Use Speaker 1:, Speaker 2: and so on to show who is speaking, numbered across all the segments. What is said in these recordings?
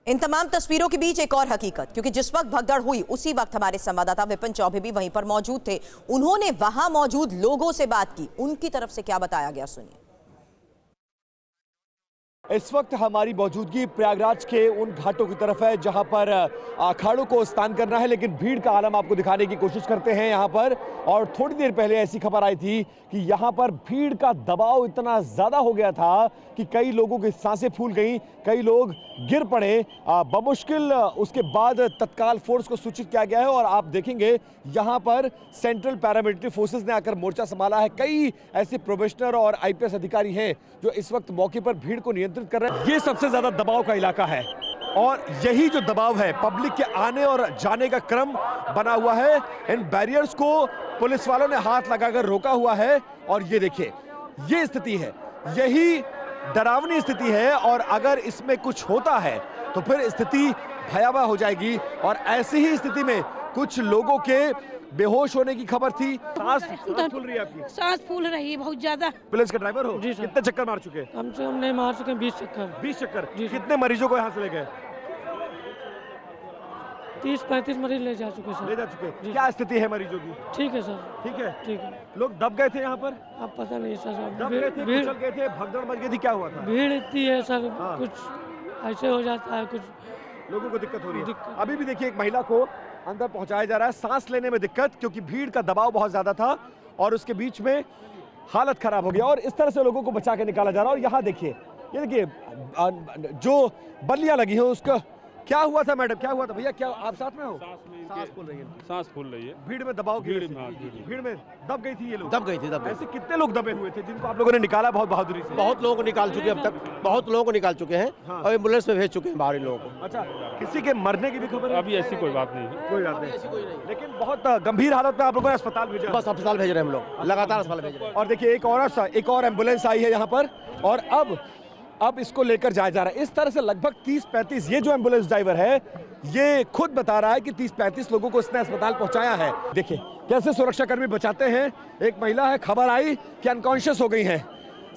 Speaker 1: इन तमाम तस्वीरों के बीच एक और हकीकत, क्योंकि जिस वक्त भगदड़ हुई उसी वक्त हमारे संवाददाता विपिन चौबे भी वहीं पर मौजूद थे। उन्होंने वहां मौजूद लोगों से बात की, उनकी तरफ से क्या बताया गया सुनिए।
Speaker 2: इस वक्त हमारी मौजूदगी प्रयागराज के उन घाटों की तरफ है जहां पर अखाड़ों को स्नान करना है, लेकिन भीड़ का आलम आपको दिखाने की कोशिश करते हैं यहां पर। और थोड़ी देर पहले ऐसी खबर आई थी कि यहां पर भीड़ का दबाव इतना ज्यादा हो गया था कि कई लोगों की सांसें फूल गई, कई लोग गिर पड़े बमुश्किल। उसके बाद तत्काल फोर्स को सूचित किया गया है और आप देखेंगे यहां पर सेंट्रल पैरामिलिट्री फोर्सेस ने आकर मोर्चा संभाला है। कई ऐसे प्रोबेशनर और आईपीएस अधिकारी हैं जो इस वक्त मौके पर भीड़ को नियंत्रित कर रहे हैं। ये सबसे ज्यादा दबाव का इलाका है और यही जो दबाव है, पब्लिक के आने और जाने का क्रम बना हुआ है। इन बैरियर्स को पुलिस वालों ने हाथ लगाकर रोका हुआ है और ये देखिए, ये स्थिति है, यही डरावनी स्थिति है। और अगर इसमें कुछ होता है तो फिर स्थिति भयावह हो जाएगी। और ऐसी ही स्थिति में कुछ लोगों के बेहोश होने की खबर थी। सांस फूल रही है आपकी?
Speaker 3: सांस फूल रही है बहुत ज्यादा।
Speaker 2: पुलिस के ड्राइवर हो?
Speaker 4: जी सर।
Speaker 2: कितने चक्कर मार चुके?
Speaker 4: कम से कम नहीं मार चुके 20 चक्कर।
Speaker 2: 20 चक्कर?
Speaker 4: जी।
Speaker 2: कितने मरीजों को यहाँ से ले गए?
Speaker 4: 30-35 मरीज ले जा चुके सर।
Speaker 2: ले जा चुके?
Speaker 4: जी।
Speaker 2: क्या स्थिति है मरीजों की?
Speaker 4: ठीक है सर।
Speaker 2: ठीक है।
Speaker 4: ठीक है।
Speaker 2: लोग दब गए थे यहाँ पर?
Speaker 4: अब पता नहीं सर।
Speaker 2: दब गए थे,
Speaker 4: भीड़
Speaker 2: कुचल गए थे, भगदड़ मच गई थी, क्या हुआ था?
Speaker 4: भीड़ इतनी है सर।
Speaker 2: हाँ।
Speaker 4: कुछ ऐसे हो जाता है, कुछ
Speaker 2: लोगों को दिक्कत हो रही है।
Speaker 4: दिक्कत।
Speaker 2: अभी भी देखिए एक महिला को अंदर पहुंचाया जा रहा है, सांस लेने में दिक्कत, क्योंकि भीड़ का दबाव बहुत ज्यादा था और उसके बीच में हालत खराब हो गया और इस तरह से लोगों को बचा के निकाला जा रहा है। और यहाँ देखिए, ये देखिए जो बल्लियां लगी हैं उसका क्या हुआ था? मैडम क्या हुआ था? भैया क्या आप साथ में हो? सांस फूल रही है।
Speaker 5: सांस फूल रही है।
Speaker 2: भीड़ में दबाव की वजह से? भीड़ में दब गई थी ये लोग?
Speaker 6: दब गई थी, दब गई।
Speaker 2: ऐसे कितने लोग दबे हुए थे जिनको आप लोगों ने निकाला बहुत बहादुरी से?
Speaker 6: बहुत लोगों को निकाल चुके हैं अब तक, बहुत लोगों को निकाल चुके हैं।
Speaker 2: हाँ।
Speaker 6: और एम्बुलेंस में भेज चुके हैं बाहरी लोगों को।
Speaker 2: अच्छा, किसी के मरने की भी खबर है?
Speaker 5: अभी ऐसी कोई बात नहीं है।
Speaker 2: कोई बात नहीं, लेकिन बहुत गंभीर हालत में आप लोगों ने अस्पताल भेजा?
Speaker 6: बस अस्पताल भेज रहे हैं हम लोग, लगातार अस्पताल भेज रहे हैं।
Speaker 2: और देखिए एक और एम्बुलेंस आई है यहाँ पर और अब इसको लेकर जाया जा रहा है। इस तरह से लगभग 30-35, ये जो एम्बुलेंस ड्राइवर है ये खुद बता रहा है कि 30-35 लोगों को इसने अस्पताल पहुंचाया है। देखिए कैसे सुरक्षाकर्मी बचाते हैं। एक महिला है, खबर आई कि अनकॉन्शियस हो गई है,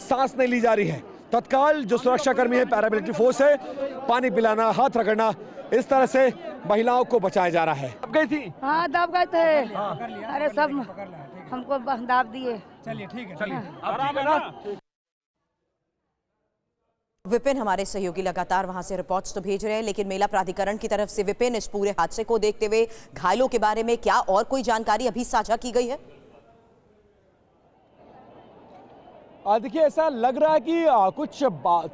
Speaker 2: सांस नहीं ली जा रही है। तत्काल जो सुरक्षाकर्मी है, पैरामिलिट्री फोर्स है, पानी पिलाना, हाथ रगड़ना, इस तरह से महिलाओं को बचाया जा रहा है। दब गई थी?
Speaker 3: हाँ दब गए थे। अरे सब हमको दाब दिए।
Speaker 2: चलिए ठीक है, चलिए आराम है ना?
Speaker 1: विपिन, हमारे सहयोगी लगातार वहां से रिपोर्ट्स तो भेज रहे हैं, लेकिन मेला प्राधिकरण की तरफ से विपिन, इस पूरे हादसे को देखते हुए घायलों के बारे में क्या और कोई जानकारी अभी साझा की गई है?
Speaker 2: देखिए ऐसा लग रहा है कि कुछ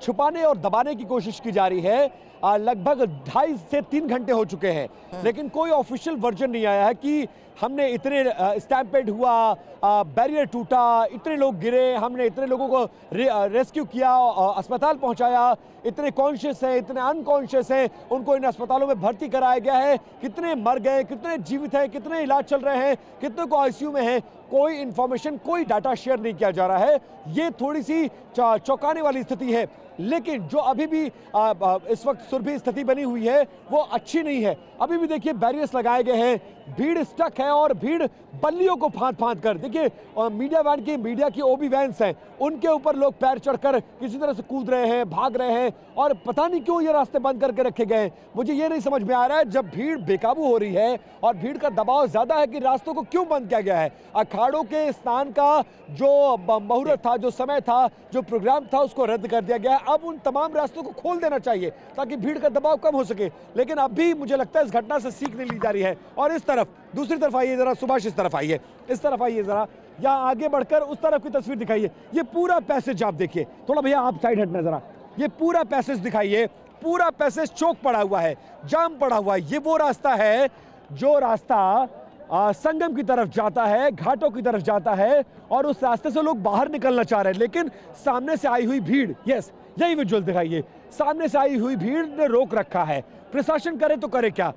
Speaker 2: छुपाने और दबाने की कोशिश की जा रही है। लगभग 2.5 से 3 घंटे हो चुके हैं, लेकिन कोई ऑफिशियल वर्जन नहीं आया है कि हमने इतने स्टैम्पेड हुआ, बैरियर टूटा, इतने लोग गिरे, हमने इतने लोगों को रेस्क्यू किया, अस्पताल पहुंचाया, इतने कॉन्शियस हैं, इतने अनकॉन्शियस हैं, उनको इन अस्पतालों में भर्ती कराया गया है, कितने मर गए, कितने जीवित हैं, कितने इलाज चल रहे हैं, कितने को आईसीयू में हैं, कोई इंफॉर्मेशन, कोई डाटा शेयर नहीं किया जा रहा है। ये थोड़ी सी चौंकाने वाली स्थिति है, लेकिन जो अभी भी इस वक्त सुरभि स्थिति बनी हुई है वो अच्छी नहीं है। अभी भी देखिए बैरियर्स लगाए गए हैं, भीड़ स्टक है और भीड़ बल्लियों को फांद कर, देखिए मीडिया की ओबी वैन्स हैं, उनके ऊपर लोग पैर चढ़कर किसी तरह से कूद रहे हैं, भाग रहे हैं और पता नहीं क्यों ये रास्ते बंद करके रखे गए हैं। मुझे ये नहीं समझ में आ रहा है, जब भीड़ बेकाबू हो रही है और भीड़ का दबाव ज्यादा है, कि रास्तों को क्यों बंद किया गया है। अखाड़ों के स्नान का जो मुहूर्त था, जो समय था, जो प्रोग्राम था, उसको रद्द कर दिया गया है। अब उन तमाम रास्तों को खोल देना चाहिए ताकि भीड़ का दबाव कम हो सके, लेकिन अब भी मुझे लगता है इस घटना से सीख नहीं ली जा रही है। और इस तरफ दूसरी तरफ आइए जरा, सुभाष इस तरफ आइए, इस तरफ आइए जरा, यहाँ आगे बढ़कर उस तरफ की तस्वीर दिखाइए। ये पूरा पैसेज आप देखिए, थोड़ा भैया आप साइड हटना जरा, ये पूरा पैसेज दिखाइए, पूरा पैसेज चौक पड़ा हुआ है, जाम पड़ा हुआ है। ये वो रास्ता है जो रास्ता संगम की तरफ जाता है, घाटों की तरफ जाता है और उस रास्ते से लोग बाहर निकलना चाह रहे हैं, लेकिन सामने से आई हुई भीड़, यस यही विजुअल दिखाइए, सामने से आई हुई भीड़ ने रोक रखा है। प्रशासन करे तो करे क्या,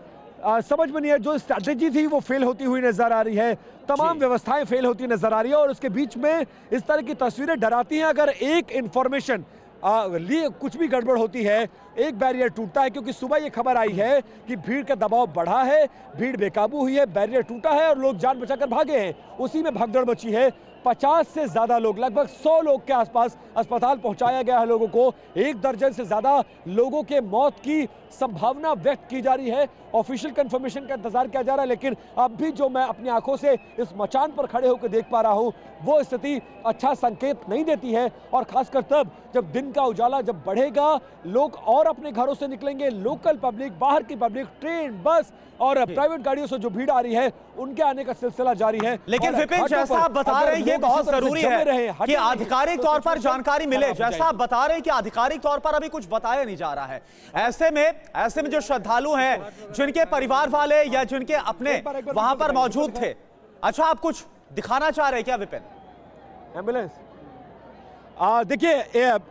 Speaker 2: समझ में नहीं है। जो स्ट्रैटेजी थी वो फेल होती हुई नजर आ रही है, तमाम व्यवस्थाएं फेल होती नजर आ रही है और उसके बीच में इस तरह की तस्वीरें डराती हैं। अगर एक इंफॉर्मेशन लिए कुछ भी गड़बड़ होती है, एक बैरियर टूटता है, क्योंकि सुबह ये खबर आई है कि भीड़ का दबाव बढ़ा है, भीड़ बेकाबू हुई है, बैरियर टूटा है और लोग जान बचाकर भागे हैं, उसी में भगदड़ मची है। 50 से ज्यादा लोग, लगभग 100 लोग के आसपास अस्पताल पहुंचाया गया है लोगों को। 1 दर्जन से ज्यादा लोगों के मौत की संभावना व्यक्त की जा रही है। ऑफिशियल कंफर्मेशन का इंतजार किया जा रहा है, लेकिन अब भी जो मैं अपनी आंखों से इस मचान पर खड़े होकर देख पा रहा हूं, वो स्थिति अच्छा संकेत नहीं देती है। और खासकर तब जब दिन का उजाला जब बढ़ेगा, लोग और अपने घरों से निकलेंगे, लोकल पब्लिक, बाहर की पब्लिक, ट्रेन, बस और प्राइवेट गाड़ियों से जो भीड़ आ रही है, उनके आने का सिलसिला जारी है।
Speaker 5: लेकिन
Speaker 2: और
Speaker 5: विपिन,
Speaker 2: घाटों
Speaker 5: जैसा
Speaker 2: पर
Speaker 5: आप बता
Speaker 2: अगर
Speaker 5: रहे हैं, ये
Speaker 2: लोग
Speaker 5: बहुत
Speaker 2: इसी तरह से
Speaker 5: जरूरी
Speaker 2: जमे
Speaker 5: है
Speaker 2: रहे,
Speaker 5: कि
Speaker 2: हटे नहीं,
Speaker 5: आधिकारिक
Speaker 2: तो
Speaker 5: तौर पर
Speaker 2: सिचुएशन
Speaker 5: जानकारी मिले।
Speaker 2: खराब हो
Speaker 5: जैसा आप बता रहे हैं कि आधिकारिक तौर पर अभी कुछ बताया नहीं जा रहा है। ऐसे में जो श्रद्धालु हैं, जिनके परिवार वाले या जिनके अपने वहां पर मौजूद थे, अच्छा, आप कुछ दिखाना चाह रहे हैं क्या विपिन?
Speaker 2: एम्बुलेंस देखिए,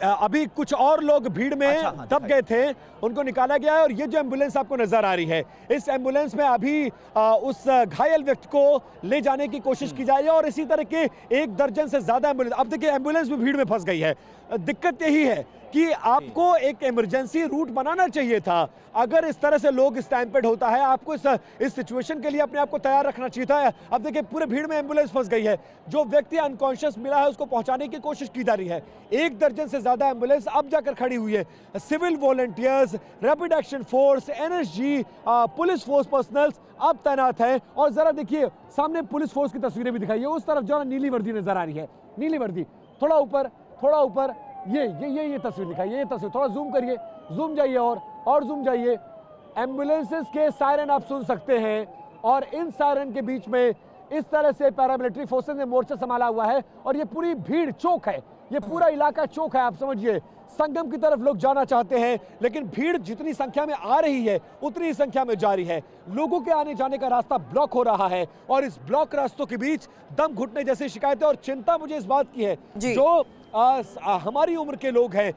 Speaker 2: अभी कुछ और लोग भीड़ में
Speaker 5: अच्छा, हाँ,
Speaker 2: दब गए थे, उनको निकाला गया है। और ये जो एम्बुलेंस आपको नजर आ रही है, इस एम्बुलेंस में अभी उस घायल व्यक्ति को ले जाने की कोशिश की जा रही है। और इसी तरह के 1 दर्जन से ज्यादा एम्बुलेंस, अब देखिए एम्बुलेंस भी भीड़ में फंस गई है। दिक्कत यही है कि आपको एक इमरजेंसी रूट बनाना चाहिए था। अगर इस तरह से लोग स्टैम्पेड होता है, आपको इस सिचुएशन के लिए अपने आप को तैयार रखना चाहिए था। अब देखिए पूरे भीड़ में एम्बुलेंस फंस गई है। जो व्यक्ति अनकॉन्शियस मिला है, उसको पहुंचाने की कोशिश की जा रही है। 1 दर्जन से ज्यादा एम्बुलेंस अब जाकर खड़ी हुई है। Civil volunteers, rapid action force, NSG, police force personnels अब तैनात है। और जरा देखिए, सामने पुलिस फोर्स की तस्वीरें भी दिखाई है। उस तरफ जो नीली वर्दी नजर आ रही है, नीली वर्दी, थोड़ा ऊपर ये तस्वीर दिखाई, ये तस्वीर थोड़ा जूम करिए, जूम जाइए और जूम जाइए। एम्बुलेंसेस के सायरन आप सुन सकते हैं, और इन सायरन के बीच में इस तरह से पैरामिलिट्री फोर्सेस ने मोर्चा संभाला हुआ है। और ये पूरी भीड़ चौक है, ये पूरा इलाका चौक है। आप समझिए, संगम की तरफ लोग जाना चाहते हैं, लेकिन भीड़ जितनी संख्या में आ रही है, उतनी संख्या में जा रही है। लोगों के आने जाने का रास्ता ब्लॉक हो रहा है। और इस ब्लॉक रास्तों के बीच दम घुटने जैसी शिकायतें। और चिंता मुझे इस बात की है, जो हमारी उम्र के लोग हैं,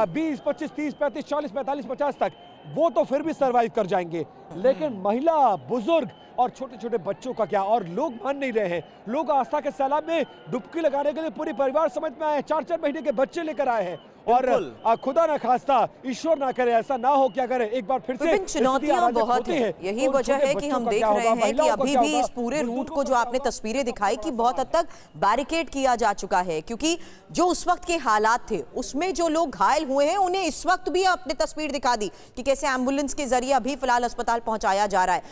Speaker 2: 20, 25, 30, 35, 40, 45, 50 तक, वो तो फिर भी सरवाइव कर जाएंगे। लेकिन महिला, बुजुर्ग और छोटे छोटे बच्चों का क्या? और लोग मान नहीं रहे हैं। लोग आस्था के सैलाब में डुबकी लगाने के लिए पूरी परिवार समेत में आए हैं। 4-4 महीने के बच्चे लेकर आए हैं। और खुदा ना खास्ता, ईश्वर ना करे, ऐसा ना हो, क्या करे, एक बार फिर से
Speaker 1: चुनौतियां बहुत है। यही वजह है कि हम देख रहे हैं कि अभी भी इस पूरे रूट को, जो आपने तस्वीरें दिखाई, कि बहुत हद तक बैरिकेड किया जा चुका है। क्योंकि जो उस वक्त के हालात थे, उसमें जो लोग घायल हुए हैं, उन्हें इस वक्त भी आपने तस्वीर दिखा दी कि कैसे एम्बुलेंस के जरिए अभी फिलहाल अस्पताल पहुंचाया जा रहा है।